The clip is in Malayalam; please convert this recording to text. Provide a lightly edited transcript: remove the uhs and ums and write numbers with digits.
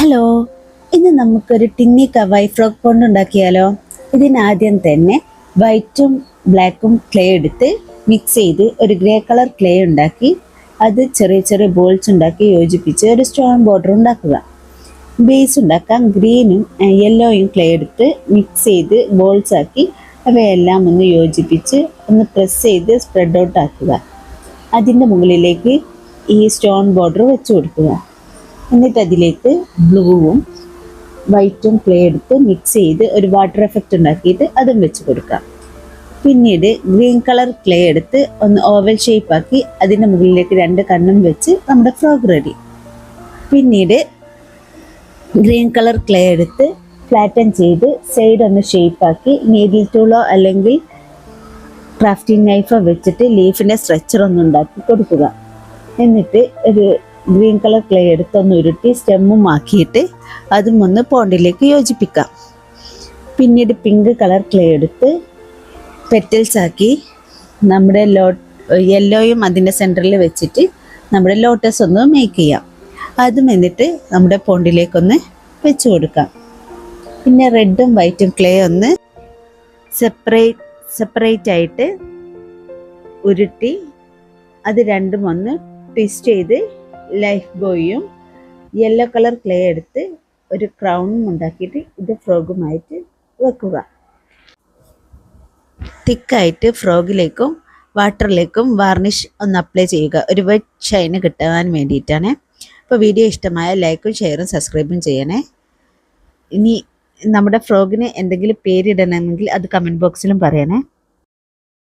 ഹലോ, ഇന്ന് നമുക്കൊരു ടിന്നി കവായി ഫ്രോക്ക് പോണ്ട് ഉണ്ടാക്കിയാലോ? ഇതിനാദ്യം തന്നെ വൈറ്റും ബ്ലാക്കും ക്ലേ എടുത്ത് മിക്സ് ചെയ്ത് ഒരു ഗ്രേ കളർ ക്ലേ ഉണ്ടാക്കി അത് ചെറിയ ചെറിയ ബോൾസ് ഉണ്ടാക്കി യോജിപ്പിച്ച് ഒരു സ്റ്റോൺ ബോർഡർ ഉണ്ടാക്കുക. ബേസ് ഉണ്ടാക്കാൻ ഗ്രീനും യെല്ലോയും ക്ലേ എടുത്ത് മിക്സ് ചെയ്ത് ബോൾസ് ആക്കി അവയെല്ലാം ഒന്ന് യോജിപ്പിച്ച് ഒന്ന് പ്രസ് ചെയ്ത് സ്പ്രെഡ് ഔട്ട് ആക്കുക. അതിൻ്റെ മുകളിലേക്ക് ഈ സ്റ്റോൺ ബോർഡർ വെച്ച് കൊടുക്കുക. എന്നിട്ട് അതിലേക്ക് ബ്ലൂവും വൈറ്റും ക്ലേ എടുത്ത് മിക്സ് ചെയ്ത് ഒരു വാട്ടർ എഫക്റ്റ് ഉണ്ടാക്കിയിട്ട് അതും വെച്ച് കൊടുക്കാം. പിന്നീട് ഗ്രീൻ കളർ ക്ലേ എടുത്ത് ഒന്ന് ഓവൽ ഷേപ്പ് ആക്കി അതിൻ്റെ മുകളിലേക്ക് 2 കണ്ണും വെച്ച് നമ്മുടെ ഫ്രോക്ക് റെഡി. പിന്നീട് ഗ്രീൻ കളർ ക്ലേ എടുത്ത് ഫ്ലാറ്റൻ ചെയ്ത് സൈഡ് ഒന്ന് ഷേപ്പ് ആക്കി നീഡിൽ ടൂളോ അല്ലെങ്കിൽ ക്രാഫ്റ്റിംഗ് നൈഫോ വെച്ചിട്ട് ലീഫിൻ്റെ സ്ട്രെച്ചർ ഒന്ന് ഉണ്ടാക്കി കൊടുക്കുക. എന്നിട്ട് ഒരു ഗ്രീൻ കളർ ക്ലേ എടുത്തൊന്ന് ഉരുട്ടി സ്റ്റെമ്മും ആക്കിയിട്ട് അതും ഒന്ന് പോണ്ടിലേക്ക് യോജിപ്പിക്കാം. പിന്നീട് പിങ്ക് കളർ ക്ലേ എടുത്ത് പെറ്റൽസ് ആക്കി നമ്മുടെ യെല്ലോയും അതിൻ്റെ സെൻറ്ററിൽ വെച്ചിട്ട് നമ്മുടെ ലോട്ടസ് ഒന്ന് മേക്ക് ചെയ്യാം. അതും എന്നിട്ട് നമ്മുടെ പോണ്ടിലേക്കൊന്ന് വെച്ച് കൊടുക്കാം. പിന്നെ റെഡും വൈറ്റും ക്ലേ ഒന്ന് സെപ്പറേറ്റ് ആയിട്ട് ഉരുട്ടി അത് രണ്ടും ഒന്ന് ട്വിസ്റ്റ് ചെയ്ത് ലൈഫ് ബോയും യെല്ലോ കളർ ക്ലേ എടുത്ത് ഒരു ക്രൗണും ഉണ്ടാക്കിയിട്ട് ഇത് ഫ്രോഗുമായിട്ട് വെക്കുക. തിക്കായിട്ട് ഫ്രോഗിലേക്കും വാട്ടറിലേക്കും വാർണിഷ് ഒന്ന് അപ്ലൈ ചെയ്യുക, ഒരു വെറ്റ് ഷൈന് കിട്ടാൻ വേണ്ടിയിട്ടാണ്. അപ്പോൾ വീഡിയോ ഇഷ്ടമായ ലൈക്കും ഷെയറും സബ്സ്ക്രൈബും ചെയ്യണേ. ഇനി നമ്മുടെ ഫ്രോഗിന് എന്തെങ്കിലും പേരിടണമെങ്കിൽ അത് കമൻറ്റ് ബോക്സിലും പറയണേ.